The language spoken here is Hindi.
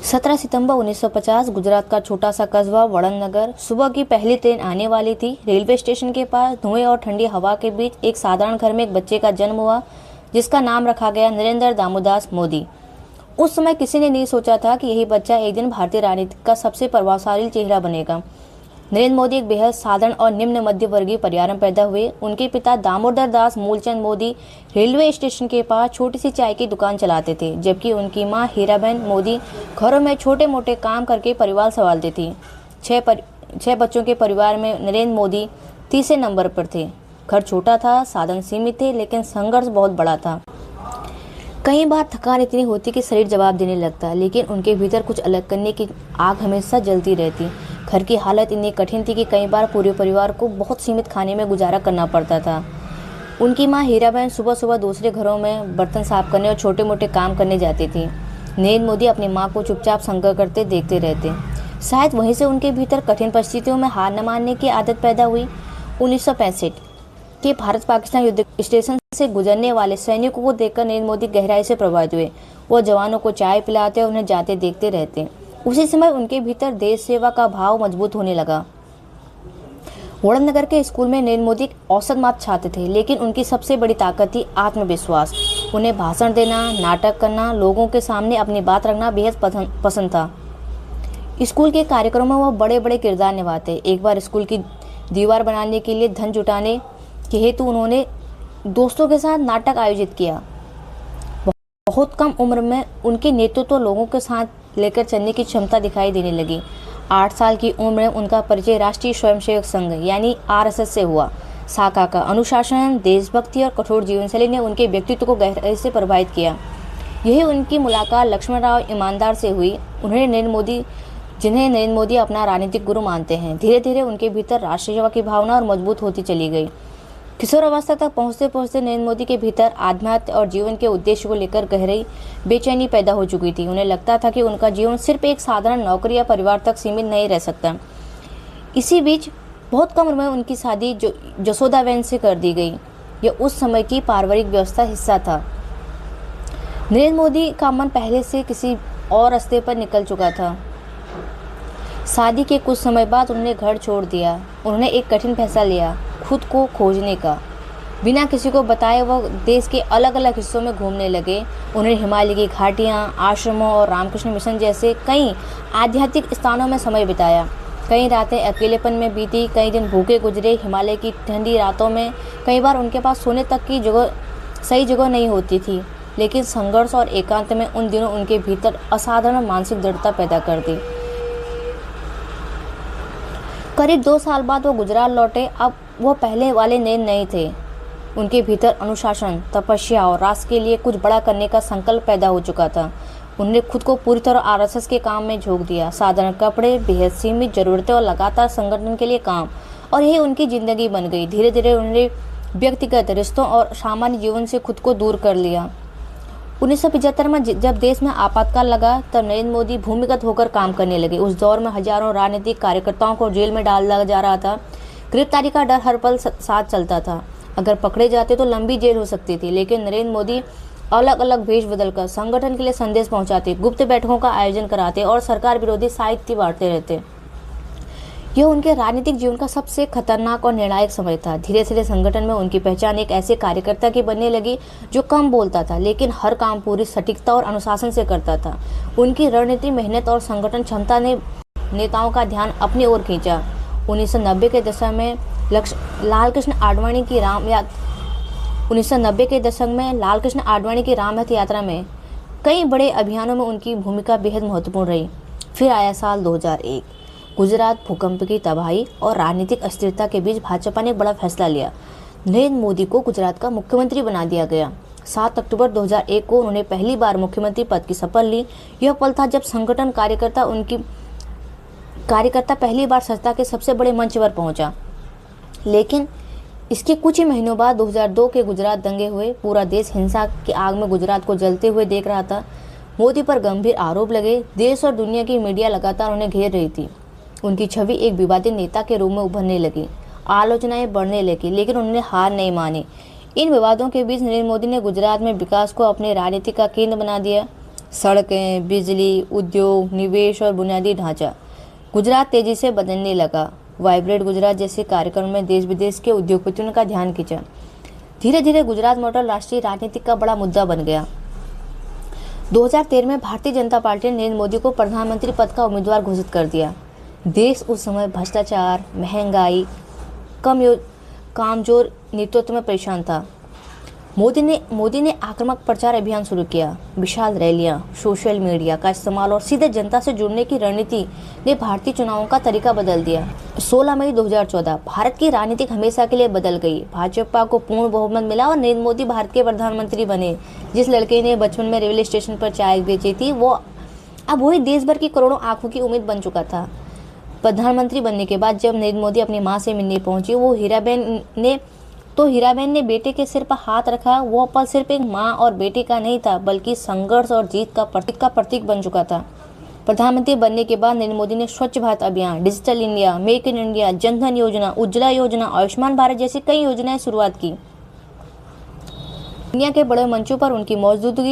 17 सितंबर 1950 गुजरात का छोटा सा कस्बा वड़नगर। सुबह की पहली ट्रेन आने वाली थी। रेलवे स्टेशन के पास धुएं और ठंडी हवा के बीच एक साधारण घर में एक बच्चे का जन्म हुआ, जिसका नाम रखा गया नरेंद्र दामोदास मोदी। उस समय किसी ने नहीं सोचा था कि यही बच्चा एक दिन भारतीय राजनीति का सबसे प्रभावशाली चेहरा बनेगा। नरेंद्र मोदी एक बेहद साधारण और निम्न मध्य वर्गीय परिवार में पैदा हुए। उनके पिता दामोदर दास मूलचंद मोदी रेलवे स्टेशन के पास छोटी सी चाय की दुकान चलाते थे, जबकि उनकी मां हीराबेन मोदी घरों में छोटे मोटे काम करके परिवार संभालती थी। छह बच्चों के परिवार में नरेंद्र मोदी तीसरे नंबर पर थे। घर छोटा था, साधन सीमित थे, लेकिन संघर्ष बहुत बड़ा था। कई बार थकान इतनी होती कि शरीर जवाब देने लगता, लेकिन उनके भीतर कुछ अलग करने की आग हमेशा जलती रहती। घर की हालत इतनी कठिन थी कि कई बार पूरे परिवार को बहुत सीमित खाने में गुजारा करना पड़ता था। उनकी मां हीराबेन सुबह सुबह दूसरे घरों में बर्तन साफ करने और छोटे मोटे काम करने जाती थी। नरेंद्र मोदी अपनी मां को चुपचाप संघर्ष करते देखते रहते। शायद वहीं से उनके भीतर कठिन परिस्थितियों में हार न मानने की आदत पैदा हुई। 1965 के भारत पाकिस्तान युद्ध स्टेशन से गुजरने वाले सैनिकों को देखकर नरेंद्र मोदी गहराई से प्रभावित हुए। वो जवानों को चाय पिलाते और उन्हें जाते देखते रहते। उसी समय उनके भीतर देश सेवा का भाव मजबूत होने लगा। वड़नगर के स्कूल में नरेंद्र मोदी औसत मार्क छात्र थे, लेकिन उनकी सबसे बड़ी ताकत थी आत्मविश्वास। उन्हें भाषण देना, नाटक करना, लोगों के सामने अपनी बात रखना बेहद पसंद था। स्कूल के कार्यक्रमों में वह बड़े बड़े किरदार निभाते। एक बार स्कूल की दीवार बनाने के लिए धन जुटाने के हेतु उन्होंने दोस्तों के साथ नाटक आयोजित किया। बहुत कम उम्र में उनके नेतृत्व लोगों के साथ लेकर चलने की क्षमता दिखाई देने लगी। 8 साल की उम्र में उनका परिचय राष्ट्रीय स्वयंसेवक संघ यानी RSS से हुआ। शाखा का अनुशासन, देशभक्ति और कठोर जीवनशैली ने उनके व्यक्तित्व को गहराई से प्रभावित किया। यही उनकी मुलाकात लक्ष्मणराव ईमानदार से हुई। जिन्हें नरेंद्र मोदी अपना राजनीतिक गुरु मानते हैं। धीरे धीरे उनके भीतर राष्ट्रीय सेवा की भावना और मजबूत होती चली गई। किशोर अवस्था तक पहुंचते पहुंचते नरेंद्र मोदी के भीतर आध्यात्म और जीवन के उद्देश्य को लेकर गहरी बेचैनी पैदा हो चुकी थी। उन्हें लगता था कि उनका जीवन सिर्फ एक साधारण नौकरी या परिवार तक सीमित नहीं रह सकता। इसी बीच बहुत कम उम्र में उनकी शादी जसोदाबेन से कर दी गई। यह उस समय की पारिवारिक व्यवस्था हिस्सा था। नरेंद्र मोदी का मन पहले से किसी और रास्ते पर निकल चुका था। शादी के कुछ समय बाद उन्होंने घर छोड़ दिया। उन्होंने एक कठिन फैसला लिया, खुद को खोजने का। बिना किसी को बताए वह देश के अलग अलग हिस्सों में घूमने लगे। उन्होंने हिमालय की घाटियाँ, आश्रमों और रामकृष्ण मिशन जैसे कई आध्यात्मिक स्थानों में समय बिताया। कई रातें अकेलेपन में बीती, कई दिन भूखे गुजरे। हिमालय की ठंडी रातों में कई बार उनके पास सोने तक की सही जगह नहीं होती थी, लेकिन संघर्ष और एकांत में उन दिनों उनके भीतर असाधारण मानसिक दृढ़ता पैदा कर दी। करीब 2 साल बाद वो गुजरात लौटे। अब वो पहले वाले नरेंद्र नहीं थे। उनके भीतर अनुशासन, तपस्या और राष्ट्र के लिए कुछ बड़ा करने का संकल्प पैदा हो चुका था। उन्होंने खुद को पूरी तरह RSS के काम में झोंक दिया। साधारण कपड़े, बेहद सीमित जरूरतें और लगातार संगठन के लिए काम, और यही उनकी जिंदगी बन गई। धीरे धीरे उन्होंने व्यक्तिगत रिश्तों और सामान्य जीवन से खुद को दूर कर लिया। 1975 में जब देश में आपातकाल लगा, तब नरेंद्र मोदी भूमिगत होकर काम करने लगे। उस दौर में हजारों राजनीतिक कार्यकर्ताओं को जेल में डाला जा रहा था। गिरफ्तारी का डर हर पल साथ चलता था। अगर पकड़े जाते तो लंबी जेल हो सकती थी, लेकिन नरेंद्र मोदी अलग अलग भेष बदलकर संगठन के लिए संदेश पहुंचाते, गुप्त बैठकों का आयोजन कराते और सरकार विरोधी साहित्य बांटते रहते। यह उनके राजनीतिक जीवन का सबसे खतरनाक और निर्णायक समय था। धीरे धीरे संगठन में उनकी पहचान एक ऐसे कार्यकर्ता की बनने लगी जो कम बोलता था, लेकिन हर काम पूरी सटीकता और अनुशासन से करता था। उनकी रणनीति, मेहनत और संगठन क्षमता ने नेताओं का ध्यान अपनी ओर खींचा। 1990 के दशक में लालकृष्ण आडवाणी की राम रथ यात्रा में कई बड़े अभियानों में उनकी भूमिका बेहद महत्वपूर्ण रही। फिर आया साल 2001। गुजरात भूकंप की तबाही और राजनीतिक अस्थिरता के बीच भाजपा ने एक बड़ा फैसला लिया। नरेंद्र मोदी को गुजरात का मुख्यमंत्री बना दिया गया। 7 अक्टूबर 2001 को उन्होंने पहली बार मुख्यमंत्री पद की शपथ ली। यह पल था जब संगठन कार्यकर्ता पहली बार सत्ता के सबसे बड़े मंच पर पहुंचा। लेकिन इसके कुछ ही महीनों बाद 2002 के गुजरात दंगे हुए। पूरा देश हिंसा की आग में गुजरात को जलते हुए देख रहा था। मोदी पर गंभीर आरोप लगे। देश और दुनिया की मीडिया लगातार उन्हें घेर रही थी। उनकी छवि एक विवादित नेता के रूप में उभरने लगी। आलोचनाएं बढ़ने लगी, लेकिन उन्होंने हार नहीं मानी। इन विवादों के बीच नरेंद्र मोदी ने गुजरात में विकास को अपने राजनीति का केंद्र बना दिया। सड़कें, बिजली, उद्योग, निवेश और बुनियादी ढांचा। गुजरात तेजी से बदलने लगा। वाइब्रेंट गुजरात जैसे कार्यक्रम में देश विदेश के उद्योगपतियों का ध्यान खींचा। धीरे धीरे गुजरात मॉडल राष्ट्रीय राजनीति का बड़ा मुद्दा बन गया। 2013 में भारतीय जनता पार्टी ने नरेंद्र मोदी को प्रधानमंत्री पद का उम्मीदवार घोषित कर दिया। देश उस समय भ्रष्टाचार, महंगाई, कामजोर नेतृत्व में परेशान था। मोदी ने आक्रामक प्रचार अभियान शुरू किया। विशाल रैलियां, सोशल मीडिया का इस्तेमाल और सीधे जनता से जुड़ने की रणनीति ने भारतीय चुनावों का तरीका बदल दिया। 16 मई 2014 भारत की राजनीति हमेशा के लिए बदल गई। भाजपा को पूर्ण बहुमत मिला और नरेंद्र मोदी भारत के प्रधानमंत्री बने। जिस लड़के ने बचपन में रेलवे स्टेशन पर चाय बेची थी, वो अब वही देश भर की करोड़ों आंखों की उम्मीद बन चुका था। प्रधानमंत्री बनने के बाद जब नरेंद्र मोदी अपनी मां से मिलने पहुंची, हीराबेन ने बेटे के सिर पर हाथ रखा। वो पल सिर्फ एक मां और बेटे का नहीं था, बल्कि संघर्ष और जीत का प्रतीक बन चुका था। प्रधानमंत्री बनने के बाद नरेंद्र मोदी ने स्वच्छ भारत अभियान, digital India, make in India, Jan Dhan योजना, उज्ज्वला योजना, आयुष्मान भारत जैसी कई योजनाएं शुरुआत की। दुनिया के बड़े मंचों पर उनकी मौजूदगी